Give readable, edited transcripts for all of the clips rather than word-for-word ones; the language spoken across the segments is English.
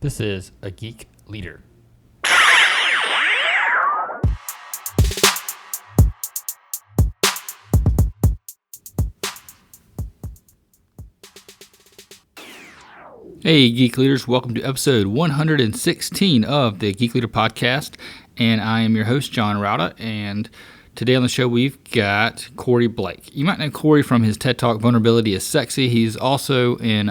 This is A Geek Leader. Hey, Geek Leaders. Welcome to episode 116 of the Geek Leader Podcast. And I am your host, John Rauta. And today on the show, we've got Corey Blake. You might know Corey from his TED Talk, Vulnerability is Sexy. He's also in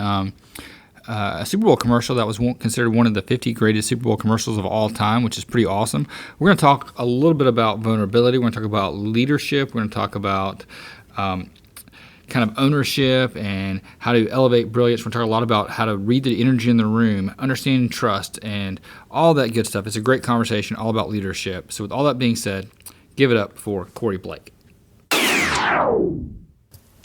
a Super Bowl commercial that was considered one of the 50 greatest Super Bowl commercials of all time, which is pretty awesome. We're going to talk a little bit about vulnerability. We're going to talk about leadership. We're going to talk about kind of ownership and how to elevate brilliance. We're going to talk a lot about how to read the energy in the room, understanding trust, and all that good stuff. It's a great conversation all about leadership. So with all that being said, give it up for Corey Blake.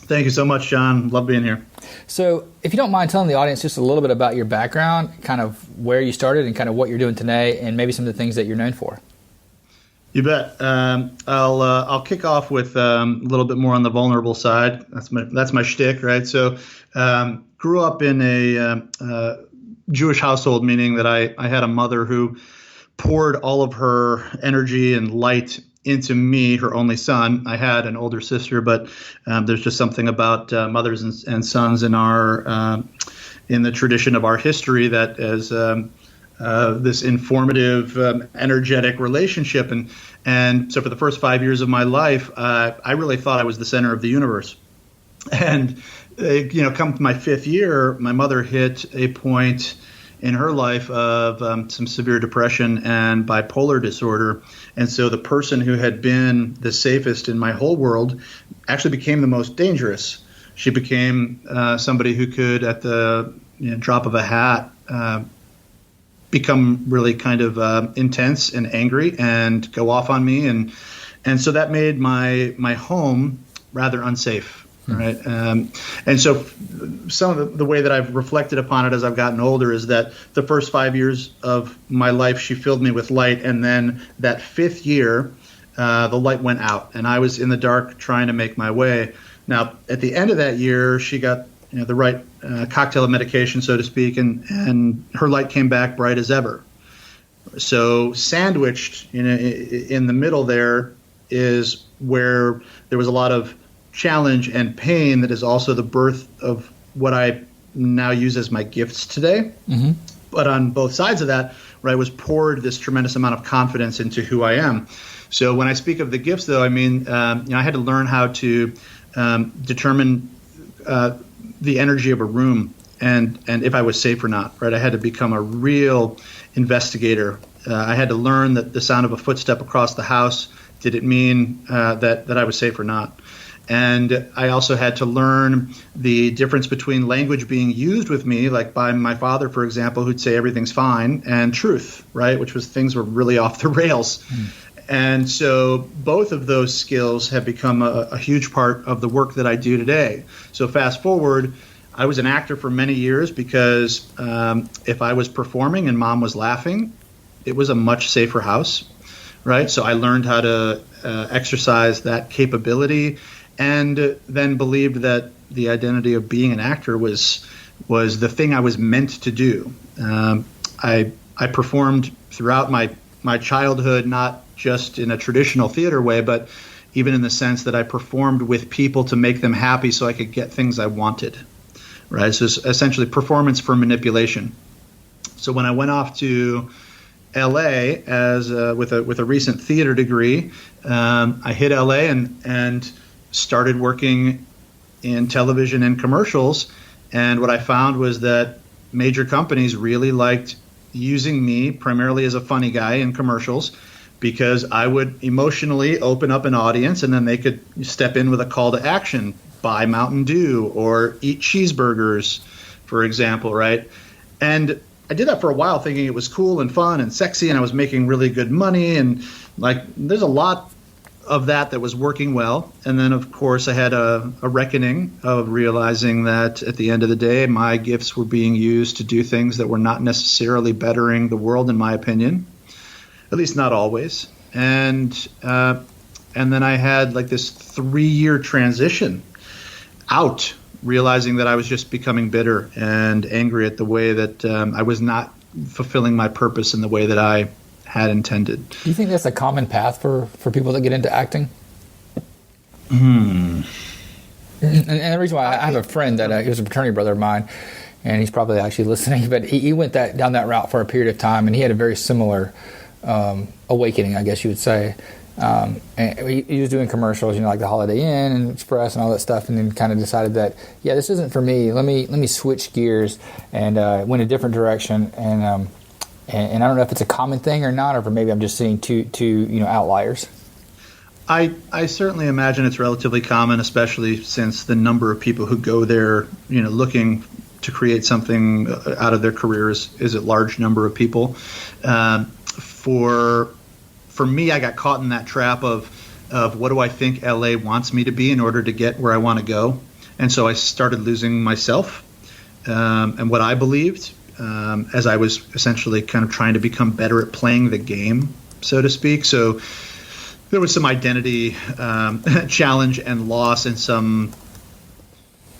Thank you so much, John. Love being here. So if you don't mind telling the audience just a little bit about your background, kind of where you started and kind of what you're doing today, and maybe some of the things that you're known for. You bet. I'll kick off with a little bit more on the vulnerable side. That's my shtick, right? So grew up in a Jewish household, meaning that I had a mother who poured all of her energy and light into me, her only son. I had an older sister, but there's just something about mothers and sons in the tradition of our history that as this informative, energetic relationship. And so for the first 5 years of my life, I really thought I was the center of the universe. And, come to my fifth year, my mother hit a point in her life of some severe depression and bipolar disorder. And so the person who had been the safest in my whole world actually became the most dangerous. She became somebody who could, at the drop of a hat, become really kind of intense and angry and go off on me. And so that made my home rather unsafe. Right. And so some of the way that I've reflected upon it as I've gotten older is that the first 5 years of my life, she filled me with light. And then that fifth year, the light went out and I was in the dark trying to make my way. Now, at the end of that year, she got the right cocktail of medication, so to speak, and her light came back bright as ever. So sandwiched in the middle there is where there was a lot of challenge and pain that is also the birth of what I now use as my gifts today. Mm-hmm. But on both sides of that, I was poured this tremendous amount of confidence into who I am. So when I speak of the gifts, though, I mean, I had to learn how to determine the energy of a room and if I was safe or not, right? I had to become a real investigator. I had to learn that the sound of a footstep across the house, did it mean that I was safe or not? And I also had to learn the difference between language being used with me, like by my father, for example, who'd say everything's fine, and truth, right, which was things were really off the rails. And so both of those skills have become a huge part of the work that I do today. So fast forward, I was an actor for many years because if I was performing and mom was laughing, it was a much safer house, right? So I learned how to exercise that capability and then believed that the identity of being an actor was the thing I was meant to do. I performed throughout my childhood, not just in a traditional theater way, but even in the sense that I performed with people to make them happy so I could get things I wanted, right? So it's essentially performance for manipulation. So when I went off to LA with a recent theater degree, I hit LA and started working in television and commercials. And what I found was that major companies really liked using me primarily as a funny guy in commercials because I would emotionally open up an audience and then they could step in with a call to action, buy Mountain Dew or eat cheeseburgers, for example, right? And I did that for a while thinking it was cool and fun and sexy and I was making really good money and there's a lot of that was working well. And then, of course, I had a reckoning of realizing that at the end of the day, my gifts were being used to do things that were not necessarily bettering the world, in my opinion, at least not always. And then I had this 3-year transition out realizing that I was just becoming bitter and angry at the way that I was not fulfilling my purpose in the way that I had intended. Do you think that's a common path for people that get into acting? And the reason why I have a friend that he was a fraternity brother of mine, and he's probably actually listening, but he went down that route for a period of time, and he had a very similar awakening, I guess you would say. And he was doing commercials, like the Holiday Inn and Express and all that stuff, and then kind of decided that, this isn't for me. Let me switch gears and went a different direction. And I don't know if it's a common thing or not, or if maybe I'm just seeing two outliers. I certainly imagine it's relatively common, especially since the number of people who go there, looking to create something out of their careers is a large number of people. For me, I got caught in that trap of what do I think LA wants me to be in order to get where I want to go. And so I started losing myself and what I believed as I was essentially kind of trying to become better at playing the game, so to speak. So there was some identity challenge and loss and some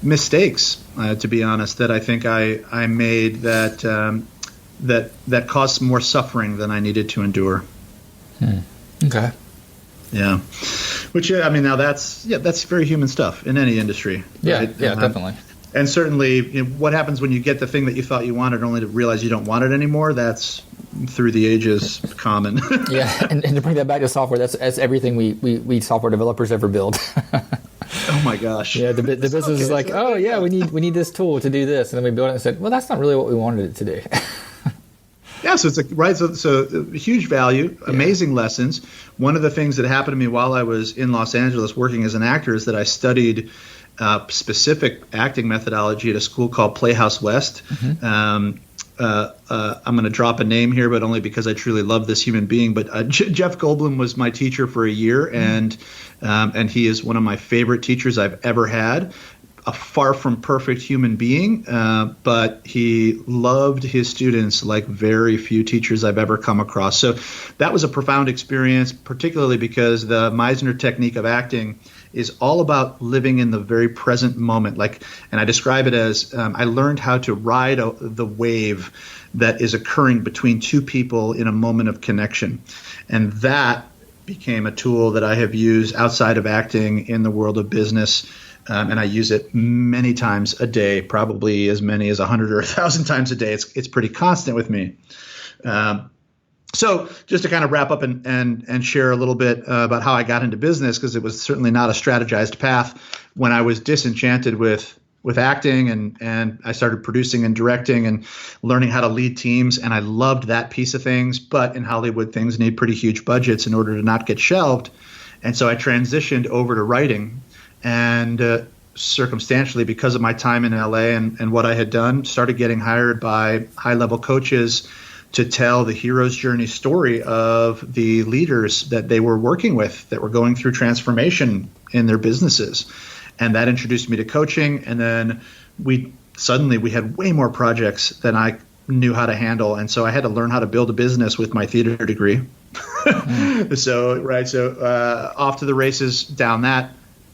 mistakes, to be honest, that I think I made that caused more suffering than I needed to endure. Okay. Yeah. Which, now that's very human stuff in any industry. Yeah, right? yeah, definitely. And certainly, what happens when you get the thing that you thought you wanted only to realize you don't want it anymore? That's through the ages common. Yeah, and to bring that back to software, that's everything we software developers ever build. Oh my gosh. Yeah, the business is like, we need this tool to do this, and then we built it and said, well, that's not really what we wanted it to do. Yeah, so it's so huge value, amazing lessons. One of the things that happened to me while I was in Los Angeles working as an actor is that I studied specific acting methodology at a school called Playhouse West. I'm going to drop a name here, but only because I truly love this human being. But Jeff Goldblum was my teacher for a year, and he is one of my favorite teachers I've ever had. A far from perfect human being, but he loved his students like very few teachers I've ever come across. So that was a profound experience, particularly because the Meisner technique of acting is all about living in the very present moment. And I describe it as I learned how to ride the wave that is occurring between two people in a moment of connection. And that became a tool that I have used outside of acting in the world of business. And I use it many times a day, probably as many as 100 or 1,000 times a day. It's pretty constant with me. So just to kind of wrap up and share a little bit about how I got into business, because it was certainly not a strategized path. When I was disenchanted with acting and I started producing and directing and learning how to lead teams, and I loved that piece of things. But in Hollywood, things need pretty huge budgets in order to not get shelved. And so I transitioned over to writing. And circumstantially, because of my time in LA and what I had done, started getting hired by high-level coaches to tell the hero's journey story of the leaders that they were working with that were going through transformation in their businesses. And that introduced me to coaching. And then we had way more projects than I knew how to handle. And so I had to learn how to build a business with my theater degree. So off to the races down that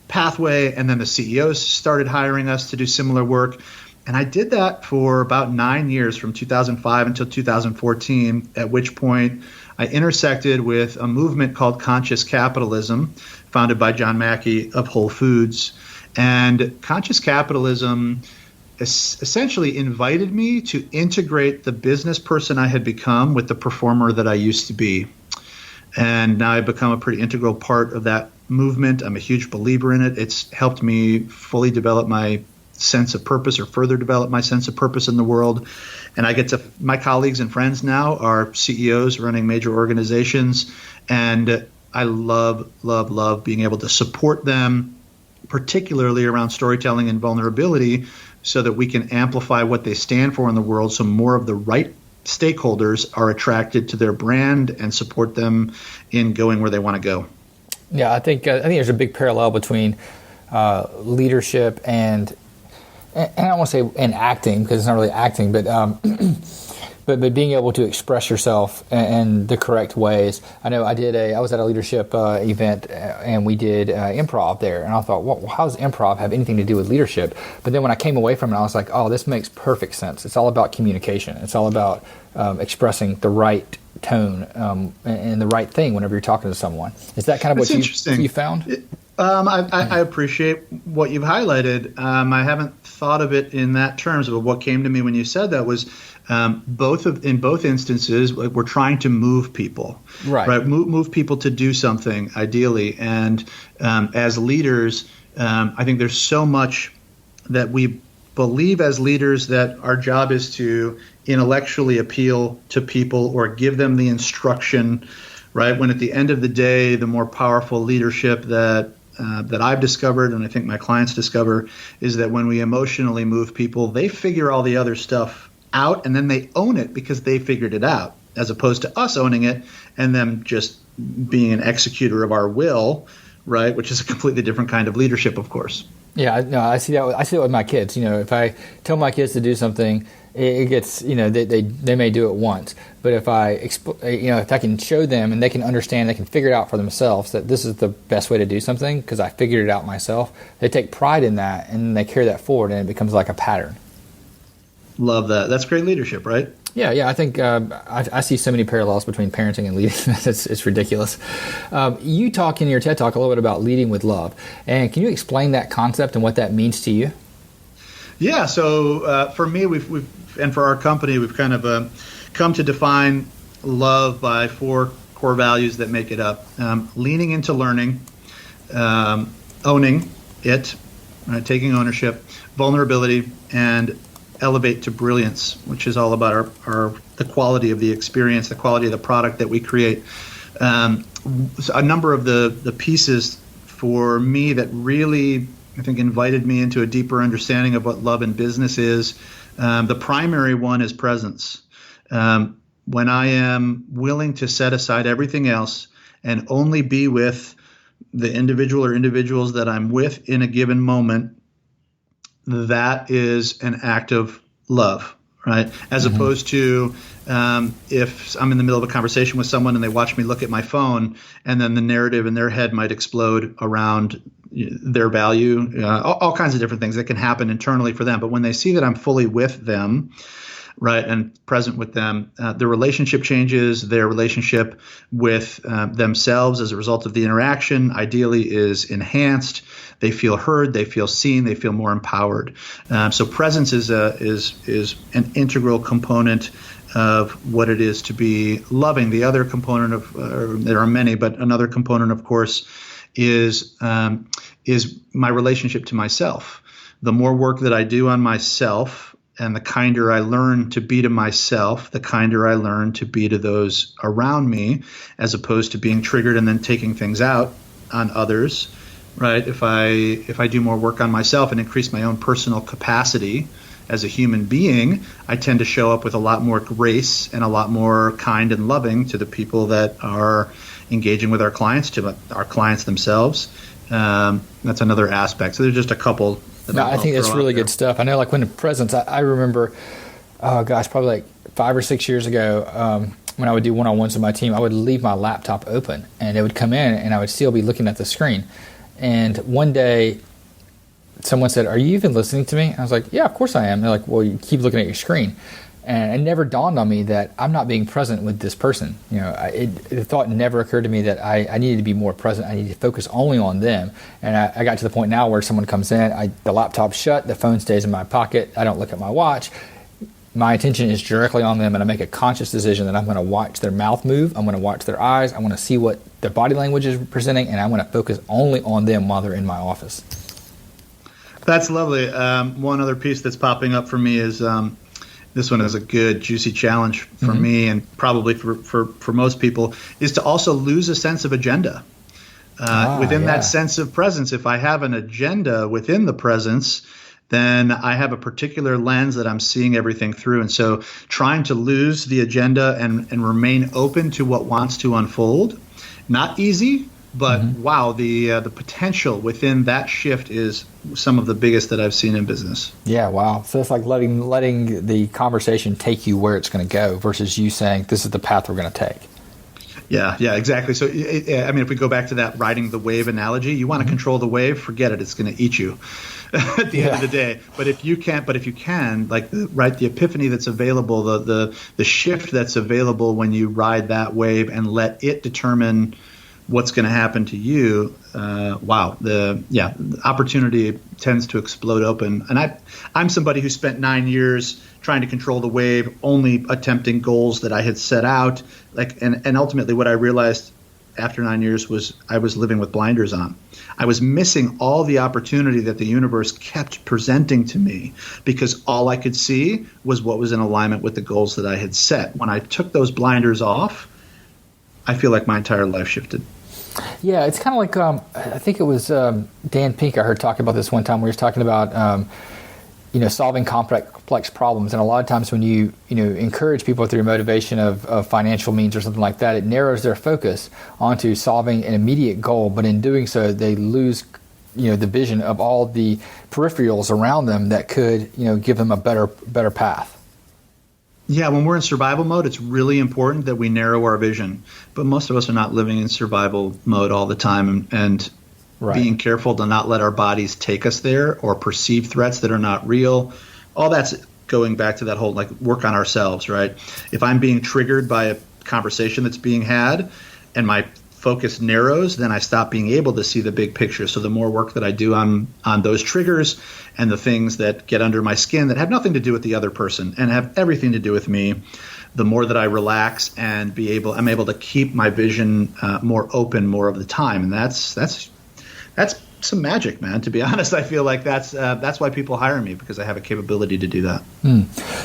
pathway, and then the CEOs started hiring us to do similar work. And I did that for about 9 years, from 2005 until 2014, at which point I intersected with a movement called Conscious Capitalism, founded by John Mackey of Whole Foods. And Conscious Capitalism essentially invited me to integrate the business person I had become with the performer that I used to be. And now I've become a pretty integral part of that movement. I'm a huge believer in it. It's helped me fully develop my sense of purpose, or further develop my sense of purpose in the world. And my colleagues and friends now are CEOs running major organizations. And I love, love, love being able to support them, particularly around storytelling and vulnerability, so that we can amplify what they stand for in the world, so more of the right stakeholders are attracted to their brand and support them in going where they want to go. Yeah, I think there's a big parallel between leadership and I don't want to say in acting, because it's not really acting, but but being able to express yourself in the correct ways. I know I was at a leadership event and we did improv there, and I thought, well, how does improv have anything to do with leadership? But then when I came away from it, I was like, oh, this makes perfect sense. It's all about communication. It's all about expressing the right tone and the right thing whenever you're talking to someone. Is that kind of what you found? I appreciate what you've highlighted. I haven't thought of it in that terms, but what came to me when you said that was in both instances, we're trying to move people, right? Move people to do something, ideally. And as leaders, I think there's so much that we believe as leaders that our job is to intellectually appeal to people or give them the instruction, right? When at the end of the day, the more powerful leadership that I've discovered, and I think my clients discover, is that when we emotionally move people, they figure all the other stuff out and then they own it because they figured it out, as opposed to us owning it and them just being an executor of our will, right? Which is a completely different kind of leadership, of course. Yeah, no, I see that. I see that with my kids. If I tell my kids to do something, it gets, they may do it once, but if I can show them and they can understand, they can figure it out for themselves that this is the best way to do something because I figured it out myself. They take pride in that and they carry that forward, and it becomes like a pattern. Love that. That's great leadership, right? Yeah. I think I see so many parallels between parenting and leading. It's ridiculous. You talk in your TED Talk a little bit about leading with love, and can you explain that concept and what that means to you? Yeah. So for me, we've and for our company, we've kind of come to define love by 4 core values that make it up: leaning into learning, owning it, right, taking ownership, vulnerability, and elevate to brilliance, which is all about the quality of the experience, the quality of the product that we create. So a number of the pieces for me that really, I think, invited me into a deeper understanding of what love in business is. The primary one is presence. When I am willing to set aside everything else and only be with the individual or individuals that I'm with in a given moment, that is an act of love, right? As opposed to if I'm in the middle of a conversation with someone and they watch me look at my phone, and then the narrative in their head might explode around their value, all kinds of different things that can happen internally for them. But when they see that I'm fully with them, right, and present with them, the relationship changes. Their relationship with themselves as a result of the interaction ideally is enhanced. They feel heard, they feel seen, they feel more empowered. So presence is an integral component of what it is to be loving. The other component there are many, but another component, of course, is my relationship to myself. The more work that I do on myself, and the kinder I learn to be to myself, the kinder I learn to be to those around me, as opposed to being triggered and then taking things out on others. Right? If I do more work on myself and increase my own personal capacity as a human being, I tend to show up with a lot more grace and a lot more kind and loving to the people that are engaging with our clients, to our clients themselves. That's another aspect. So there's just a couple. I think that's really good stuff. I know, like when in presence, I remember, probably like 5 or 6 years ago, when I would do one-on-ones with my team, I would leave my laptop open, and they would come in, and I would still be looking at the screen. And one day, someone said, "Are you even listening to me?" I was like, "Yeah, of course I am." They're like, "Well, you keep looking at your screen." And it never dawned on me that I'm not being present with this person. The thought never occurred to me that I needed to be more present. I needed to focus only on them. And I got to the point now where someone comes in, the laptop's shut, the phone stays in my pocket, I don't look at my watch. My attention is directly on them, and I make a conscious decision that I'm going to watch their mouth move, I'm going to watch their eyes, I want to see what their body language is presenting, and I'm going to focus only on them while they're in my office. That's lovely. One other piece that's popping up for me is this one is a good, juicy challenge for me, and probably for most people, is to also lose a sense of agenda. Within that sense of presence, if I have an agenda within the presence, then I have a particular lens that I'm seeing everything through. And so trying to lose the agenda and remain open to what wants to unfold, not easy, But wow, the potential within that shift is some of the biggest that I've seen in business. Yeah, wow. So it's like letting the conversation take you where it's going to go versus you saying this is the path we're going to take. Yeah, exactly. So, if we go back to that riding the wave analogy, you want to control the wave, forget it. It's going to eat you at the end of the day. But if you can, like the epiphany that's available, the shift that's available when you ride that wave and let it determine what's going to happen to you, the opportunity tends to explode open. And I'm somebody who spent 9 years trying to control the wave, only attempting goals that I had set out. And ultimately what I realized after 9 years was I was living with blinders on. I was missing all the opportunity that the universe kept presenting to me because all I could see was what was in alignment with the goals that I had set. When I took those blinders off, I feel like my entire life shifted. Yeah, it's kind of like, I think it was Dan Pink I heard talking about this one time where he was talking about, solving complex problems. And a lot of times when you encourage people through motivation of financial means or something like that, it narrows their focus onto solving an immediate goal. But in doing so, they lose, the vision of all the peripherals around them that could, give them a better path. Yeah, when we're in survival mode, it's really important that we narrow our vision. But most of us are not living in survival mode all the time, and being careful to not let our bodies take us there or perceive threats that are not real. All that's going back to that whole work on ourselves, right? If I'm being triggered by a conversation that's being had and my focus narrows, then I stop being able to see the big picture. So the more work that I do on those triggers and the things that get under my skin that have nothing to do with the other person and have everything to do with me, the more that I relax and I'm able to keep my vision more open more of the time. And that's some magic, man. To be honest, I feel like that's why people hire me, because I have a capability to do that.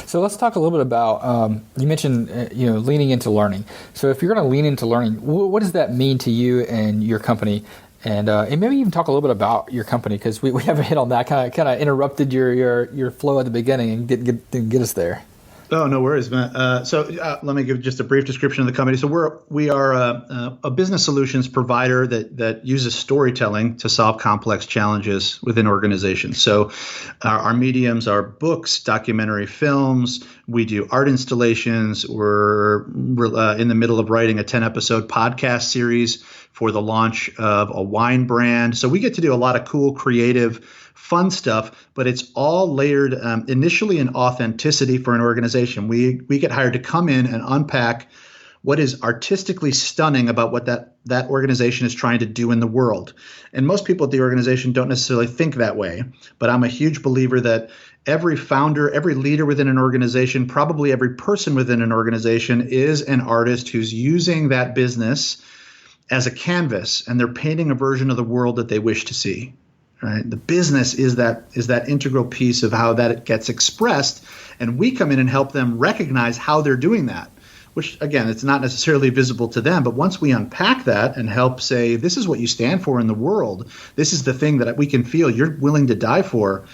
So let's talk a little bit about, you mentioned, leaning into learning. So if you're going to lean into learning, what does that mean to you and your company? And maybe even talk a little bit about your company, because we haven't hit on that. Kind of interrupted your flow at the beginning and didn't get us there. Oh, no worries, man. So let me give just a brief description of the company. So we are a business solutions provider that uses storytelling to solve complex challenges within organizations. So our mediums are books, documentary films. We do art installations. We're in the middle of writing a 10-episode podcast series for the launch of a wine brand. So we get to do a lot of cool, creative, fun stuff, but it's all layered initially in authenticity for an organization. We get hired to come in and unpack what is artistically stunning about what that organization is trying to do in the world. And most people at the organization don't necessarily think that way, but I'm a huge believer that every founder, every leader within an organization, probably every person within an organization is an artist who's using that business as a canvas, and they're painting a version of the world that they wish to see. Right? The business is that integral piece of how that gets expressed, and we come in and help them recognize how they're doing that, which, again, it's not necessarily visible to them. But once we unpack that and help say, this is what you stand for in the world, this is the thing that we can feel you're willing to die for,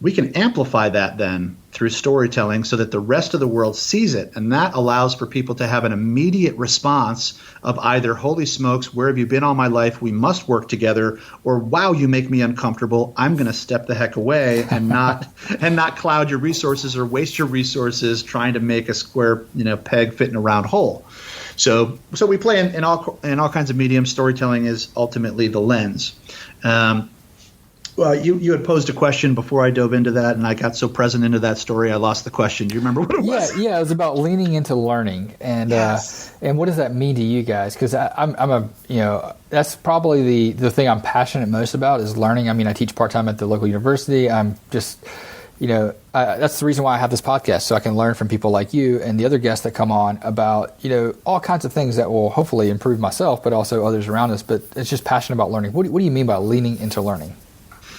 we can amplify that then through storytelling so that the rest of the world sees it. And that allows for people to have an immediate response of either, holy smokes, where have you been all my life? We must work together. Or, wow, you make me uncomfortable. I'm going to step the heck away and not cloud your resources or waste your resources trying to make a square peg fit in a round hole. So we play in all kinds of mediums. Storytelling is ultimately the lens. Well, you had posed a question before I dove into that, and I got so present into that story I lost the question. Do you remember what it was? Yeah, it was about leaning into learning, and yes. And what does that mean to you guys? Because I'm that's probably the thing I'm passionate most about is learning. I mean, I teach part-time at the local university. I'm just that's the reason why I have this podcast, so I can learn from people like you and the other guests that come on about all kinds of things that will hopefully improve myself, but also others around us. But it's just passionate about learning. What do you mean by leaning into learning?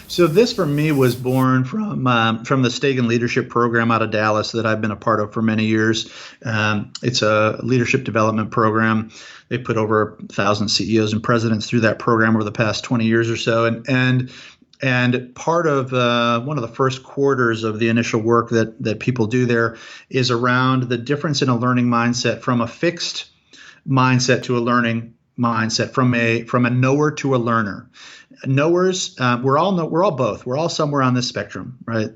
So this, for me, was born from the Stegan Leadership Program out of Dallas that I've been a part of for many years. It's a leadership development program. They put over 1,000 CEOs and presidents through that program over the past 20 years or so. And part of one of the first quarters of the initial work that people do there is around the difference in a learning mindset from a fixed mindset to a learning mindset, from a knower to a learner. Knowers, we're all both. We're all somewhere on this spectrum, right?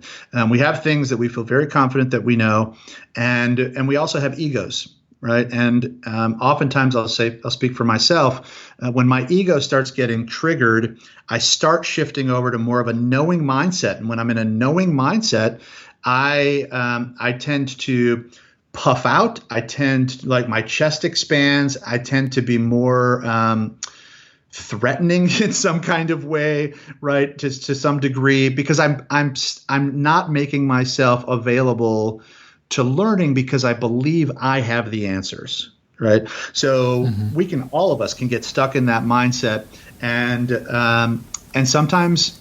We have things that we feel very confident that we know, and we also have egos, right? And oftentimes I'll speak for myself. When my ego starts getting triggered, I start shifting over to more of a knowing mindset. And when I'm in a knowing mindset, I tend to puff out. I tend to, like, my chest expands. I tend to be more threatening in some kind of way, right? To some degree, because I'm not making myself available to learning because I believe I have the answers, right? So all of us can get stuck in that mindset, and sometimes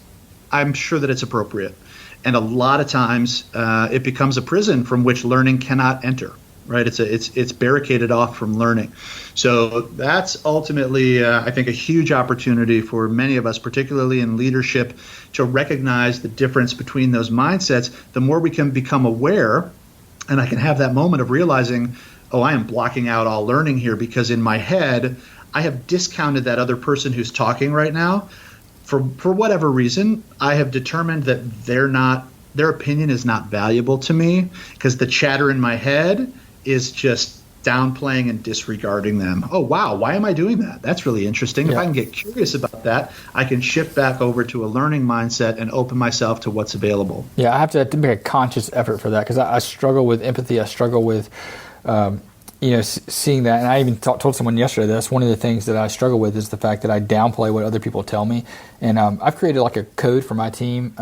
I'm sure that it's appropriate, and a lot of times it becomes a prison from which learning cannot enter. Right, it's barricaded off from learning. So that's ultimately, I think, a huge opportunity for many of us, particularly in leadership, to recognize the difference between those mindsets. The more we can become aware, and I can have that moment of realizing, oh, I am blocking out all learning here because in my head I have discounted that other person who's talking right now. For whatever reason, I have determined that their opinion is not valuable to me because the chatter in my head is just downplaying and disregarding them. Oh, wow, why am I doing that? That's really interesting. Yeah. If I can get curious about that, I can shift back over to a learning mindset and open myself to what's available. Yeah, I have to make a conscious effort for that because I struggle with empathy. I struggle with seeing that. And I even told someone yesterday that's one of the things that I struggle with is the fact that I downplay what other people tell me. And I've created like a code for my team.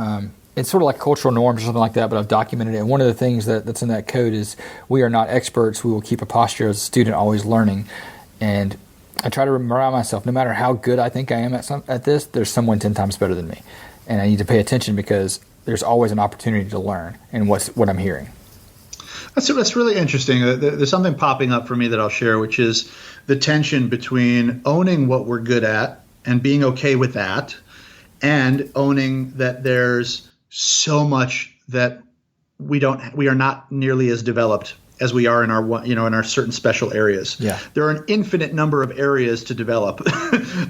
It's sort of like cultural norms or something like that, but I've documented it. And one of the things that's in that code is we are not experts. We will keep a posture as a student, always learning. And I try to remind myself, no matter how good I think I am at this, there's someone 10 times better than me. And I need to pay attention because there's always an opportunity to learn in what I'm hearing. That's really interesting. There's something popping up for me that I'll share, which is the tension between owning what we're good at and being okay with that, and owning that there's so much that we are not nearly as developed as we are in our certain special areas. Yeah. There are an infinite number of areas to develop,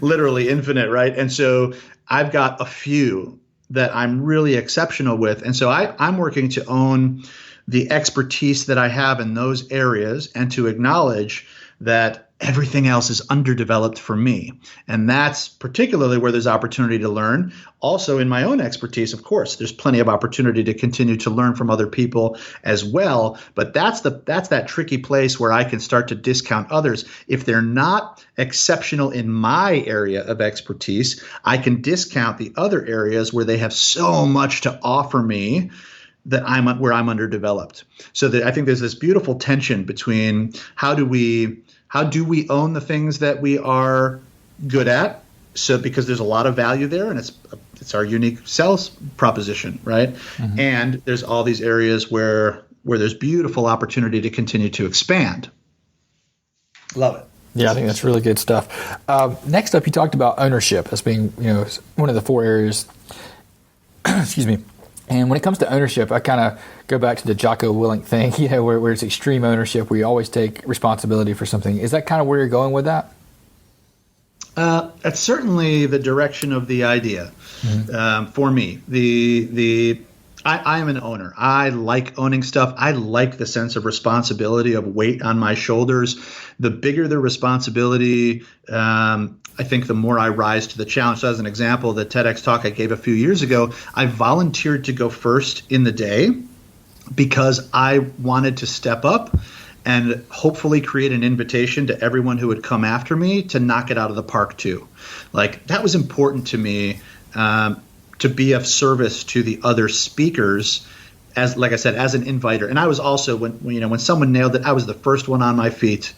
literally infinite, right? And so I've got a few that I'm really exceptional with. And so I'm working to own the expertise that I have in those areas and to acknowledge that everything else is underdeveloped for me. And that's particularly where there's opportunity to learn. Also in my own expertise, of course, there's plenty of opportunity to continue to learn from other people as well. But that's that tricky place where I can start to discount others. If they're not exceptional in my area of expertise, I can discount the other areas where they have so much to offer me that where I'm underdeveloped. So I think there's this beautiful tension between how do we own the things that we are good at? So because there's a lot of value there, and it's our unique sales proposition, right? Mm-hmm. And there's all these areas where there's beautiful opportunity to continue to expand. Love it. Yeah, I think that's really good stuff. Next up, you talked about ownership as being one of the 4 areas. Excuse me. And when it comes to ownership, I kind of go back to the Jocko Willink thing, where it's extreme ownership, where you always take responsibility for something. Is that kind of where you're going with that? That's certainly the direction of the idea. Mm-hmm. For me. I am an owner. I like owning stuff. I like the sense of responsibility, of weight on my shoulders. The bigger the responsibility, I think the more I rise to the challenge. So as an example, the TEDx talk I gave a few years ago, I volunteered to go first in the day because I wanted to step up and hopefully create an invitation to everyone who would come after me to knock it out of the park too. Like, that was important to me, to be of service to the other speakers, as like I said, as an inviter. And I was also, when someone nailed it, I was the first one on my feet,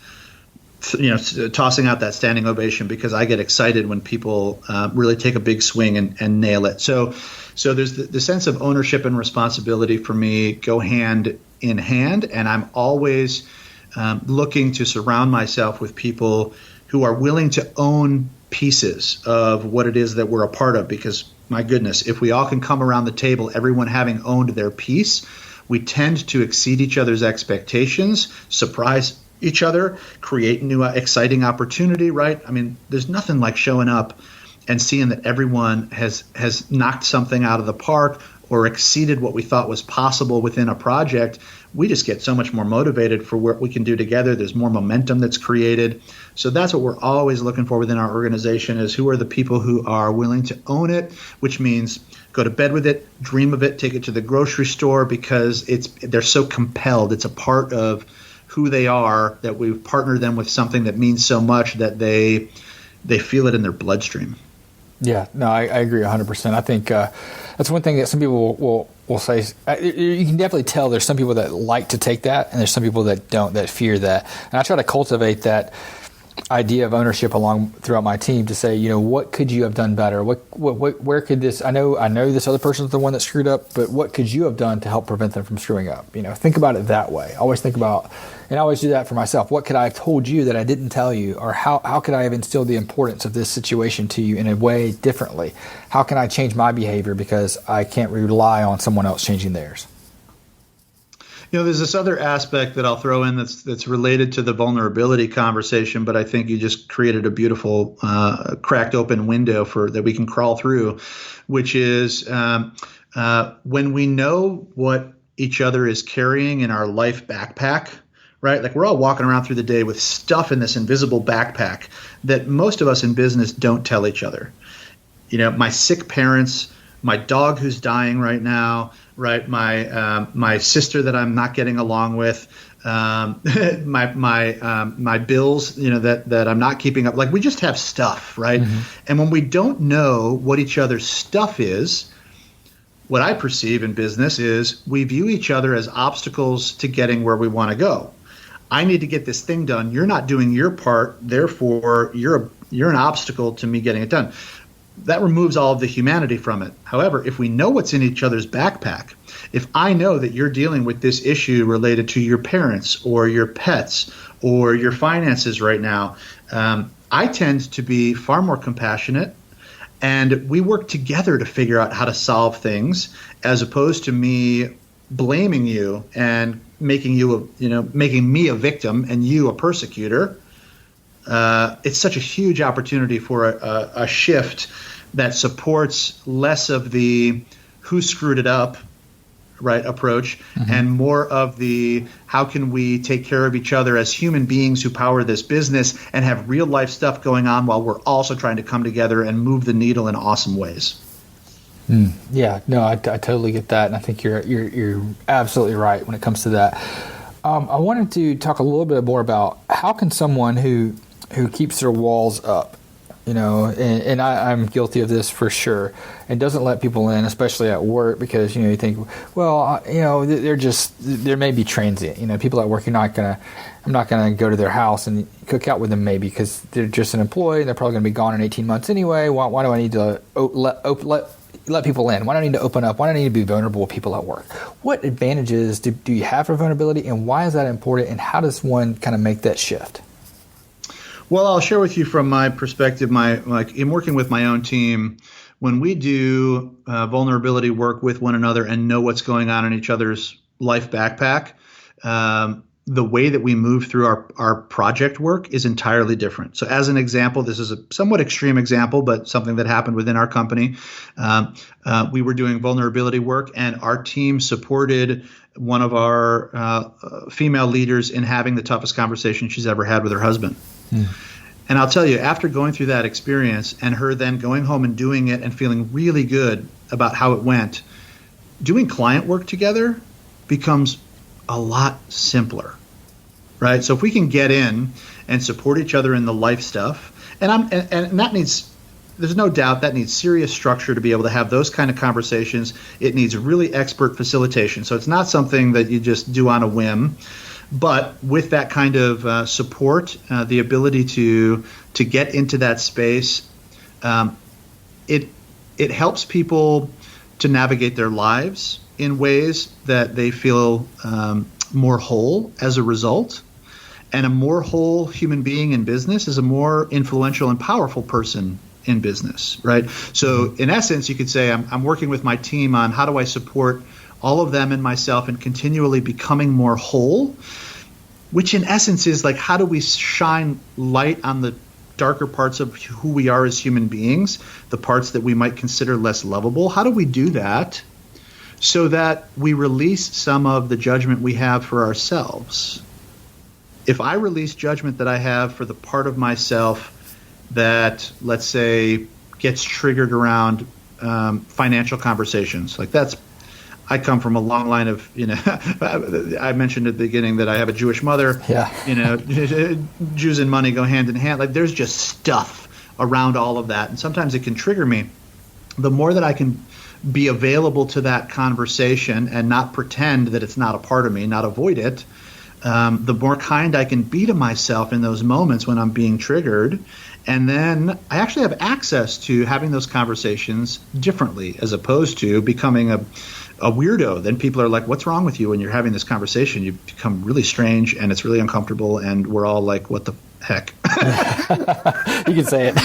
tossing out that standing ovation, because I get excited when people really take a big swing and nail it. So there's the sense of ownership and responsibility for me go hand in hand, and I'm always looking to surround myself with people who are willing to own pieces of what it is that we're a part of, because my goodness, if we all can come around the table, everyone having owned their piece, we tend to exceed each other's expectations, surprise each other, create new exciting opportunity, right? I mean, there's nothing like showing up and seeing that everyone has knocked something out of the park or exceeded what we thought was possible within a project. We just get so much more motivated for what we can do together. There's more momentum that's created. So that's what we're always looking for within our organization, is who are the people who are willing to own it, which means go to bed with it, dream of it, take it to the grocery store because they're so compelled. It's a part of who they are, that we've partnered them with something that means so much that they feel it in their bloodstream. Yeah, no, I agree 100%. I think that's one thing that some people will say. You can definitely tell there's some people that like to take that, and there's some people that don't, that fear that. And I try to cultivate that idea of ownership throughout my team to say, what could you have done better? Where could this? I know this other person's the one that screwed up, but what could you have done to help prevent them from screwing up? Think about it that way. Always think about, and I always do that for myself. What could I have told you that I didn't tell you, or how could I have instilled the importance of this situation to you in a way differently? How can I change my behavior because I can't rely on someone else changing theirs? There's this other aspect that I'll throw in that's related to the vulnerability conversation, but I think you just created a beautiful cracked open window that we can crawl through, which is when we know what each other is carrying in our life backpack, right? Like, we're all walking around through the day with stuff in this invisible backpack that most of us in business don't tell each other. My sick parents, my dog who's dying right now, right? My sister that I'm not getting along with, my bills, that I'm not keeping up. Like, we just have stuff, right? Mm-hmm. And when we don't know what each other's stuff is, what I perceive in business is we view each other as obstacles to getting where we want to go. I need to get this thing done. You're not doing your part, therefore you're an obstacle to me getting it done. That removes all of the humanity from it. However, if we know what's in each other's backpack, if I know that you're dealing with this issue related to your parents or your pets or your finances right now, I tend to be far more compassionate, and we work together to figure out how to solve things, as opposed to me blaming you and making me a victim and you a persecutor. It's such a huge opportunity for a shift that supports less of the who screwed it up, right, approach, mm-hmm. and more of the how can we take care of each other as human beings who power this business and have real life stuff going on while we're also trying to come together and move the needle in awesome ways. Yeah, no, I totally get that, and I think you're absolutely right when it comes to that. I wanted to talk a little bit more about how can someone who keeps their walls up, and I'm guilty of this for sure, and doesn't let people in, especially at work, because, you think, well, there may be transient, people at work, I'm not going to go to their house and cook out with them maybe because they're just an employee and they're probably going to be gone in 18 months anyway. Why do I need to let people in? Why do I need to open up? Why do I need to be vulnerable with people at work? What advantages do you have for vulnerability, and why is that important, and how does one kind of make that shift? Well, I'll share with you from my perspective, in working with my own team, when we do vulnerability work with one another and know what's going on in each other's life backpack, the way that we move through our project work is entirely different. So as an example, this is a somewhat extreme example, but something that happened within our company. We were doing vulnerability work, and our team supported one of our female leaders in having the toughest conversation she's ever had with her husband. And I'll tell you, after going through that experience and her then going home and doing it and feeling really good about how it went, doing client work together becomes a lot simpler, right? So if we can get in and support each other in the life stuff, and that needs, there's no doubt that needs serious structure to be able to have those kind of conversations. It needs really expert facilitation. So it's not something that you just do on a whim. But with that kind of support, the ability to get into that space, it helps people to navigate their lives in ways that they feel more whole as a result. And a more whole human being in business is a more influential and powerful person in business, right? So in essence, you could say I'm working with my team on how do I support all of them and myself in continually becoming more whole, which in essence is like, how do we shine light on the darker parts of who we are as human beings, the parts that we might consider less lovable? How do we do that so that we release some of the judgment we have for ourselves? If I release judgment that I have for the part of myself that, let's say, gets triggered around financial conversations, like I come from a long line of, I mentioned at the beginning that I have a Jewish mother. Yeah. Jews and money go hand in hand. Like, there's just stuff around all of that. And sometimes it can trigger me. The more that I can be available to that conversation and not pretend that it's not a part of me, not avoid it, the more kind I can be to myself in those moments when I'm being triggered. And then I actually have access to having those conversations differently, as opposed to becoming a weirdo. Then people are like, what's wrong with you when you're having this conversation? You become really strange and it's really uncomfortable, and we're all like, what the heck? You can say it.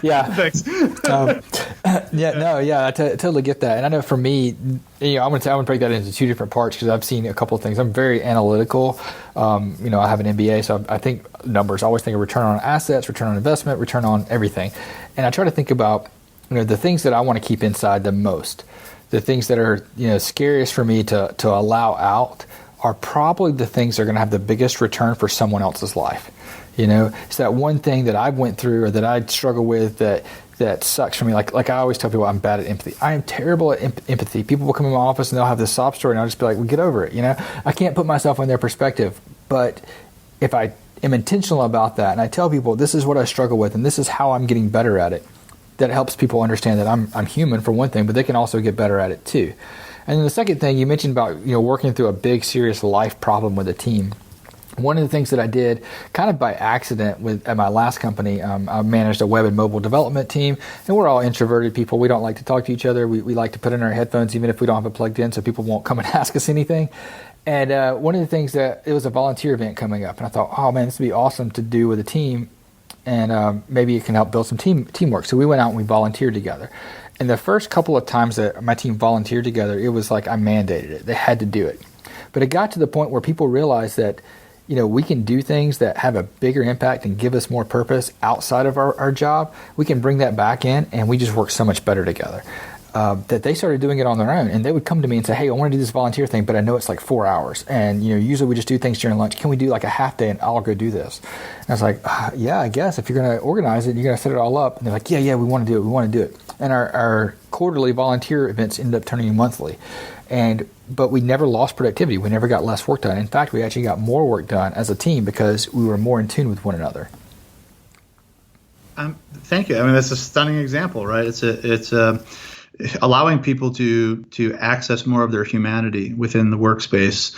Yeah. Thanks. I totally get that. And I know for me, I'm going to break that into two different parts because I've seen a couple of things. I'm very analytical. I have an MBA, so I think numbers. I always think of return on assets, return on investment, return on everything. And I try to think about, the things that I want to keep inside the most. The things that are, scariest for me to allow out are probably the things that are going to have the biggest return for someone else's life. It's that one thing that I went through or that I struggle with that sucks for me. Like I always tell people, I'm bad at empathy. I am terrible at empathy. People will come in my office and they'll have this sob story, and I'll just be like, well, get over it. I can't put myself in their perspective. But if I am intentional about that and I tell people this is what I struggle with and this is how I'm getting better at it, that helps people understand that I'm human for one thing, but they can also get better at it too. And then the second thing you mentioned about working through a big, serious life problem with a team. One of the things that I did kind of by accident at my last company, I managed a web and mobile development team, and we're all introverted people. We don't like to talk to each other. We like to put in our headphones even if we don't have it plugged in, so people won't come and ask us anything. And one of the things it was a volunteer event coming up, and I thought, oh man, this would be awesome to do with a team, and maybe it can help build some teamwork. So we went out and we volunteered together. And the first couple of times that my team volunteered together, it was like I mandated it. They had to do it. But it got to the point where people realized that we can do things that have a bigger impact and give us more purpose outside of our job. We can bring that back in, and we just work so much better together. That they started doing it on their own, and they would come to me and say, hey, I want to do this volunteer thing, but I know it's like 4 hours, and usually we just do things during lunch. Can we do like a half day and I'll go do this? And I was like, yeah, I guess if you're going to organize it, you're going to set it all up. And they're like, yeah, we want to do it. And our quarterly volunteer events ended up turning monthly. But we never lost productivity. We never got less work done. In fact, we actually got more work done as a team because we were more in tune with one another. Thank you. I mean, that's a stunning example, right? It's allowing people to access more of their humanity within the workspace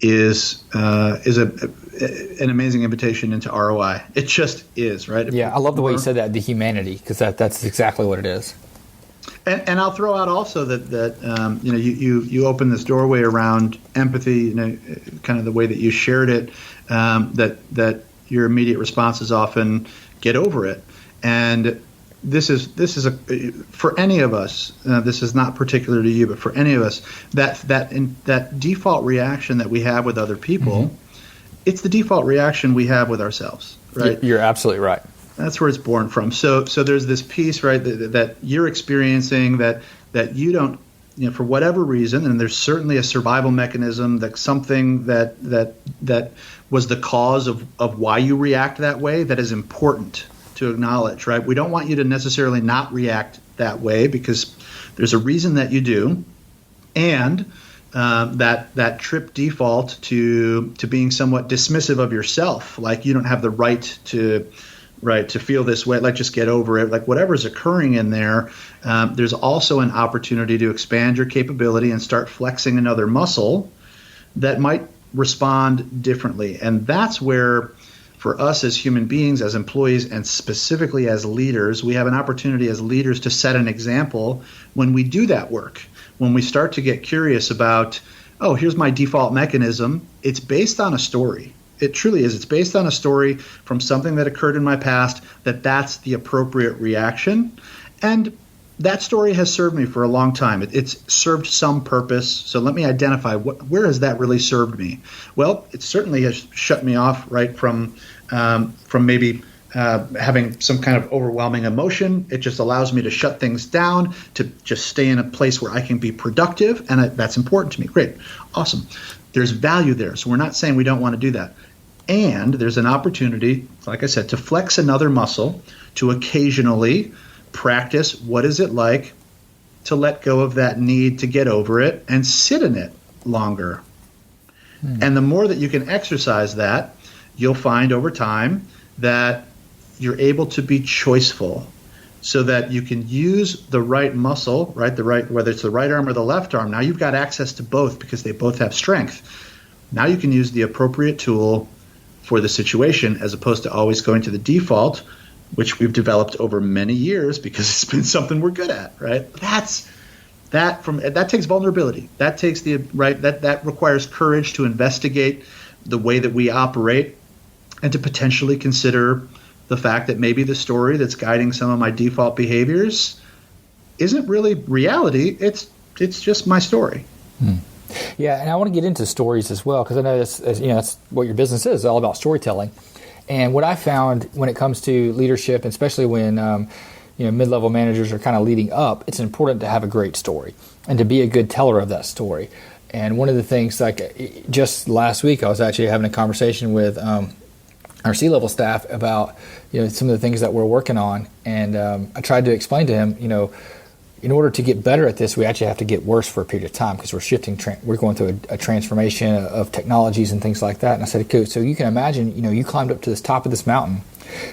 is an amazing invitation into ROI. It just is, right? Yeah, I love the way you said that, the humanity, because that's exactly what it is. And I'll throw out also that you open this doorway around empathy, kind of the way that you shared it, that your immediate response is often get over it. And this is for any of us. This is not particular to you, but for any of us, that default reaction that we have with other people, it's the default reaction we have with ourselves, right? You're absolutely right. That's where it's born from. So there's this piece, right, that you're experiencing that you don't, for whatever reason, and there's certainly a survival mechanism, that something that was the cause of why you react that way, that is important to acknowledge, right? We don't want you to necessarily not react that way because there's a reason that you do, and that trip default to being somewhat dismissive of yourself, like you don't have the right to feel this way, like just get over it, like whatever's occurring in there. There's also an opportunity to expand your capability and start flexing another muscle that might respond differently. And that's where, for us as human beings, as employees, and specifically as leaders, we have an opportunity as leaders to set an example when we do that work. When we start to get curious about, oh, here's my default mechanism. It's based on a story. It truly is. It's based on a story from something that occurred in my past, that's the appropriate reaction. And that story has served me for a long time. It's served some purpose. So let me identify where has that really served me? Well, it certainly has shut me off, right, from maybe having some kind of overwhelming emotion. It just allows me to shut things down, to just stay in a place where I can be productive, and that's important to me. Great. Awesome. There's value there. So we're not saying we don't want to do that. And there's an opportunity, like I said, to flex another muscle, to occasionally practice what is it like to let go of that need to get over it and sit in it longer. And the more that you can exercise that, you'll find over time that you're able to be choiceful, so that you can use the right muscle, right, whether it's the right arm or the left arm. Now you've got access to both because they both have strength. Now you can use the appropriate tool for the situation, as opposed to always going to the default, which we've developed over many years because it's been something we're good at, right? That takes vulnerability. That takes that requires courage to investigate the way that we operate, and to potentially consider the fact that maybe the story that's guiding some of my default behaviors isn't really reality. It's just my story. Yeah, and I want to get into stories as well, because I know that's what your business is, all about storytelling. And what I found when it comes to leadership, especially when mid-level managers are kind of leading up, it's important to have a great story and to be a good teller of that story. And one of the things, like just last week, I was actually having a conversation with our C-level staff about some of the things that we're working on, and I tried to explain to him, in order to get better at this, we actually have to get worse for a period of time, because we're going through a transformation of technologies and things like that. And I said, okay, so you can imagine, you climbed up to the top of this mountain,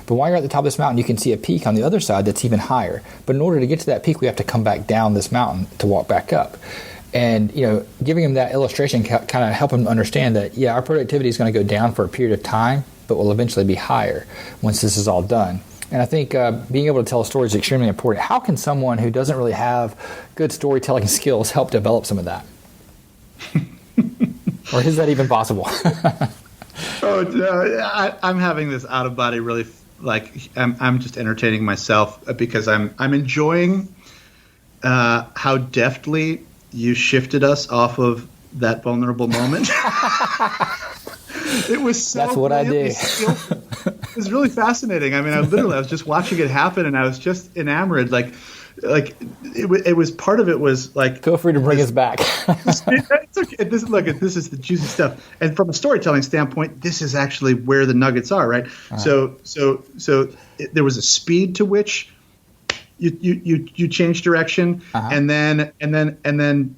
but while you're at the top of this mountain, you can see a peak on the other side that's even higher. But in order to get to that peak, we have to come back down this mountain to walk back up. And, giving him that illustration kind of help him understand that, our productivity is going to go down for a period of time, but will eventually be higher once this is all done. And I think being able to tell a story is extremely important. How can someone who doesn't really have good storytelling skills help develop some of that? Or is that even possible? I'm having this out of body, really, I'm just entertaining myself, because I'm enjoying how deftly you shifted us off of that vulnerable moment. It was so That's what I do. It was really fascinating. I mean, I was just watching it happen, and I was just enamored. It was part of it was like. Feel free to bring us back. It's okay. This is the juicy stuff. And from a storytelling standpoint, this is actually where the nuggets are, right? Uh-huh. So there was a speed to which you changed direction, uh-huh. and then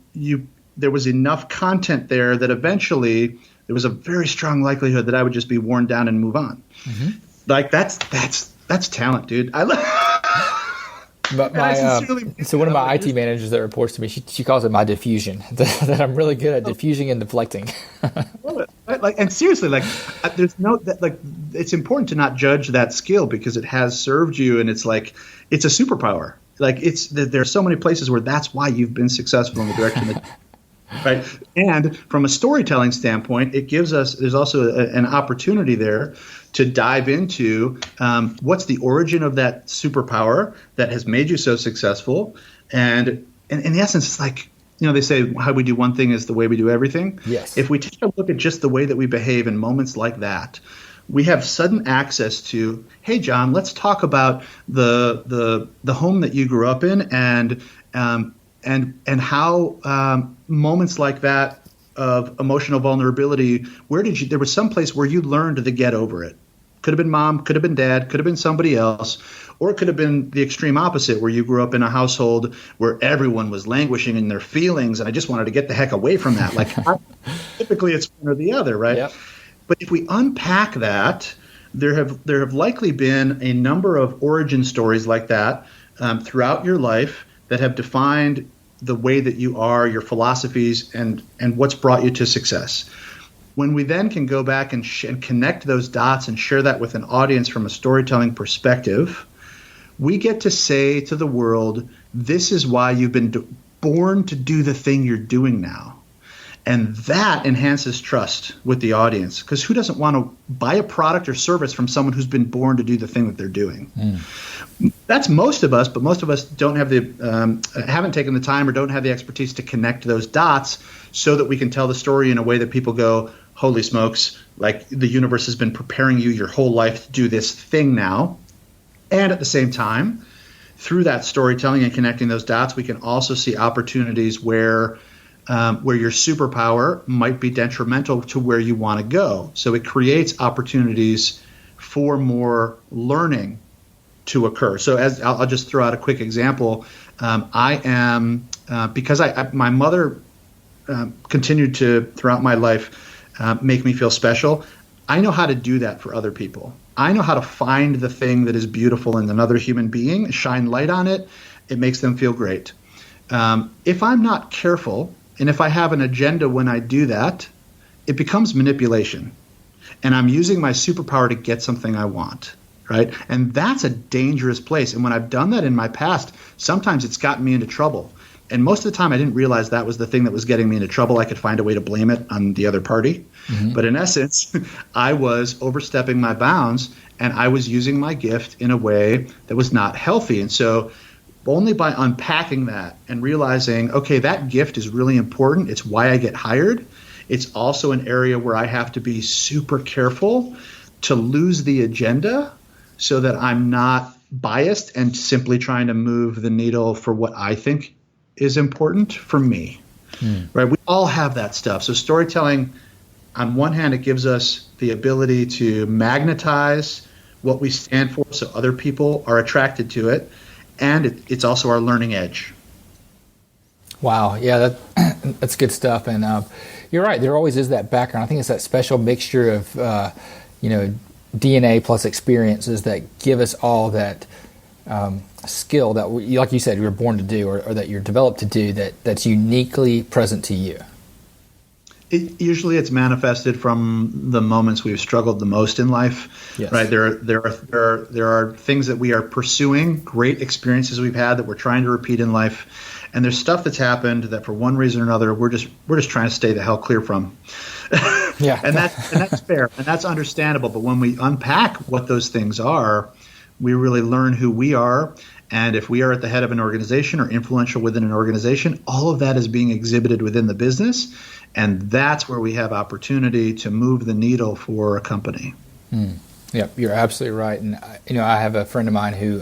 there was enough content there that eventually there was a very strong likelihood that I would just be worn down and move on. Mm-hmm. That's talent, dude. I love. But so one of my IT managers that reports to me, she calls it my diffusion. That I'm really good at diffusing and deflecting. And seriously, there's it's important to not judge that skill, because it has served you, and it's a superpower. There's so many places where that's why you've been successful in the direction that. Right. And from a storytelling standpoint, there's also an opportunity there to dive into what's the origin of that superpower that has made you so successful. And in essence, it's like, they say how we do one thing is the way we do everything. Yes. If we take a look at just the way that we behave in moments like that, we have sudden access to, hey, John, let's talk about the home that you grew up in, and how moments like that of emotional vulnerability, there was some place where you learned to get over it. Could have been mom, could have been dad, could have been somebody else, or it could have been the extreme opposite, where you grew up in a household where everyone was languishing in their feelings, and I just wanted to get the heck away from that. Typically it's one or the other, right? Yep. But if we unpack that, there have likely been a number of origin stories like that throughout your life that have defined the way that you are, your philosophies, and what's brought you to success. When we then can go back and connect those dots and share that with an audience from a storytelling perspective, we get to say to the world, this is why you've been born to do the thing you're doing now. And that enhances trust with the audience, because who doesn't want to buy a product or service from someone who's been born to do the thing that they're doing? That's most of us, but most of us don't have haven't taken the time or don't have the expertise to connect those dots so that we can tell the story in a way that people go, holy smokes, like the universe has been preparing you your whole life to do this thing now. And at the same time, through that storytelling and connecting those dots, we can also see opportunities where your superpower might be detrimental to where you want to go. So it creates opportunities for more learning to occur. So as I'll just throw out a quick example. I am because my mother continued to throughout my life make me feel special. I know how to do that for other people. I know how to find the thing that is beautiful in another human being, shine light on it. It makes them feel great. If I'm not careful, and if I have an agenda when I do that, it becomes manipulation. And I'm using my superpower to get something I want, right? And that's a dangerous place. And when I've done that in my past, sometimes it's gotten me into trouble. And most of the time I didn't realize that was the thing that was getting me into trouble. I could find a way to blame it on the other party. Mm-hmm. But in essence, I was overstepping my bounds, and I was using my gift in a way that was not healthy. And so only by unpacking that and realizing, okay, that gift is really important. It's why I get hired. It's also an area where I have to be super careful to lose the agenda so that I'm not biased and simply trying to move the needle for what I think is important for me. Right? We all have that stuff. So storytelling, on one hand, it gives us the ability to magnetize what we stand for so other people are attracted to it. And it's also our learning edge. Wow. Yeah, that's good stuff. And you're right. There always is that background. I think it's that special mixture of, DNA plus experiences that give us all that skill that, like you said, you were born to do or that you're developed to do that's uniquely present to you. Usually it's manifested from the moments we've struggled the most in life, yes. Right? There are things that we are pursuing, great experiences we've had that we're trying to repeat in life, and there's stuff that's happened that for one reason or another we're just trying to stay the hell clear from. Yeah, and that's fair and that's understandable. But when we unpack what those things are, we really learn who we are. And if we are at the head of an organization or influential within an organization, all of that is being exhibited within the business. And that's where we have opportunity to move the needle for a company. Yeah, you're absolutely right. And I have a friend of mine who,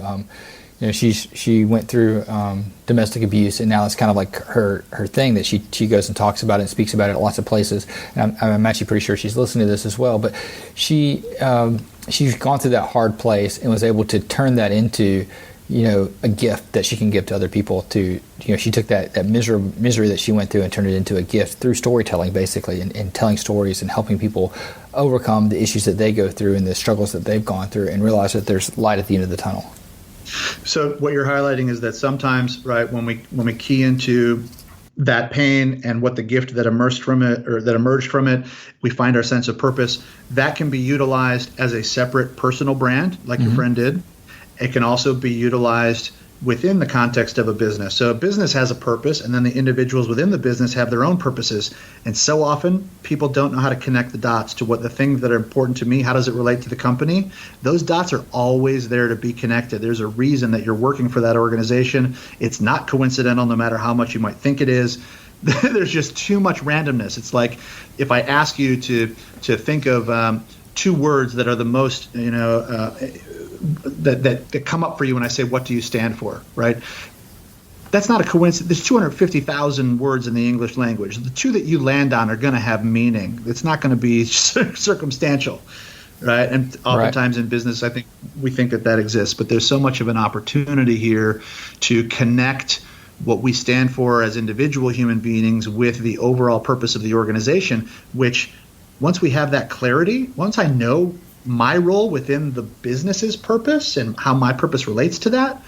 she went through domestic abuse, and now it's kind of like her thing that she goes and talks about it and speaks about it at lots of places. And I'm actually pretty sure she's listening to this as well. But she's gone through that hard place and was able to turn that into a gift that she can give to other people. She took that misery that she went through and turned it into a gift through storytelling, basically, and telling stories and helping people overcome the issues that they go through and the struggles that they've gone through, and realize that there's light at the end of the tunnel. So what you're highlighting is that sometimes, right, when we key into that pain and what the gift that emerged from it, we find our sense of purpose. That can be utilized as a separate personal brand, like your friend did. It can also be utilized within the context of a business. So a business has a purpose, and then the individuals within the business have their own purposes. And so often people don't know how to connect the dots to what the things that are important to me, how does it relate to the company? Those dots are always there to be connected. There's a reason that you're working for that organization. It's not coincidental, no matter how much you might think it is. There's just too much randomness. It's like if I ask you to think of two words that are the most, that come up for you when I say, what do you stand for, right? That's not a coincidence. There's 250,000 words in the English language. The two that you land on are going to have meaning. It's not going to be circumstantial, right? And oftentimes in business, I think we think that exists, but there's so much of an opportunity here to connect what we stand for as individual human beings with the overall purpose of the organization, which once we have that clarity, once I know my role within the business's purpose and how my purpose relates to that,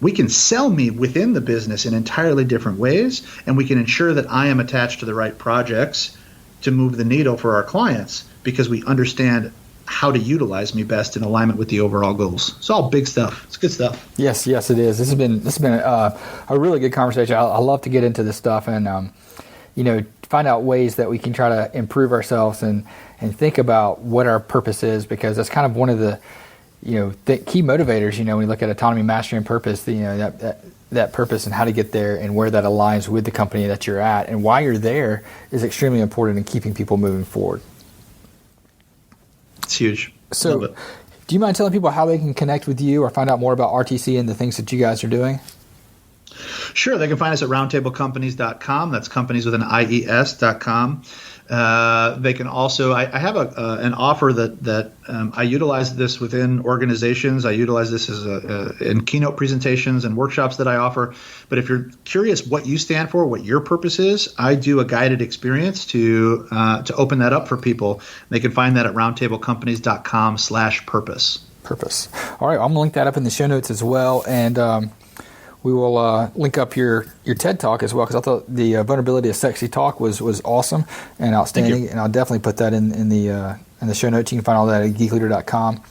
we can sell me within the business in entirely different ways, and we can ensure that I am attached to the right projects to move the needle for our clients because we understand how to utilize me best in alignment with the overall goals. It's all big stuff. It's good stuff. Yes, it is. This has been a really good conversation. I love to get into this stuff, and find out ways that we can try to improve ourselves and think about what our purpose is, because that's kind of one of the key motivators. When you look at autonomy, mastery, and purpose, that purpose and how to get there and where that aligns with the company that you're at and why you're there is extremely important in keeping people moving forward. It's huge. So, do you mind telling people how they can connect with you or find out more about RTC and the things that you guys are doing? Sure. They can find us at roundtablecompanies.com. That's companies with an IES.com. They can also, I have an offer that I utilize this within organizations. I utilize this in keynote presentations and workshops that I offer. But if you're curious what you stand for, what your purpose is, I do a guided experience to open that up for people. They can find that at roundtablecompanies.com/purpose. Purpose. All right. I'm going to link that up in the show notes as well. And, we will link up your TED Talk as well, because I thought the vulnerability of sexy talk was awesome and outstanding, and I'll definitely put that in the show notes. You can find all that at geekleader.com.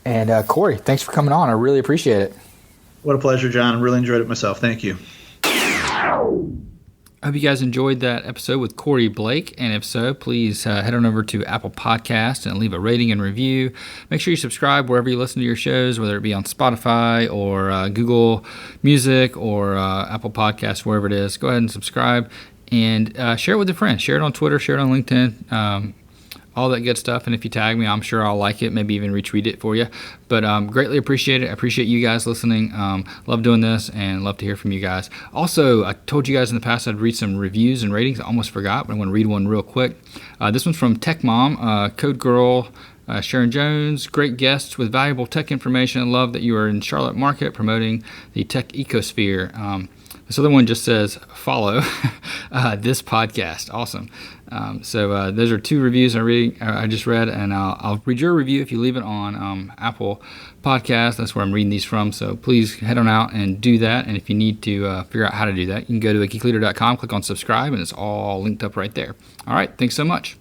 And Corey, thanks for coming on. I really appreciate it. What a pleasure, John. I really enjoyed it myself. Thank you. I hope you guys enjoyed that episode with Corey Blake, and if so, please head on over to Apple Podcasts and leave a rating and review. Make sure you subscribe wherever you listen to your shows, whether it be on Spotify or Google Music or Apple Podcasts, wherever it is. Go ahead and subscribe and share it with a friend. Share it on Twitter, share it on LinkedIn, all that good stuff. And if you tag me, I'm sure I'll like it, maybe even retweet it for you. But greatly appreciate it. I appreciate you guys listening. Love doing this and love to hear from you guys. Also, I told you guys in the past I'd read some reviews and ratings. I almost forgot, but I'm going to read one real quick. This one's from Tech Mom, Code Girl, Sharon Jones. Great guests with valuable tech information. Love that you are in Charlotte Market promoting the tech ecosphere. This other one just says, follow this podcast. Awesome. So those are two reviews I just read, and I'll read your review if you leave it on Apple Podcasts. That's where I'm reading these from. So please head on out and do that. And if you need to figure out how to do that, you can go to geekleader.com, click on subscribe, and it's all linked up right there. All right. Thanks so much.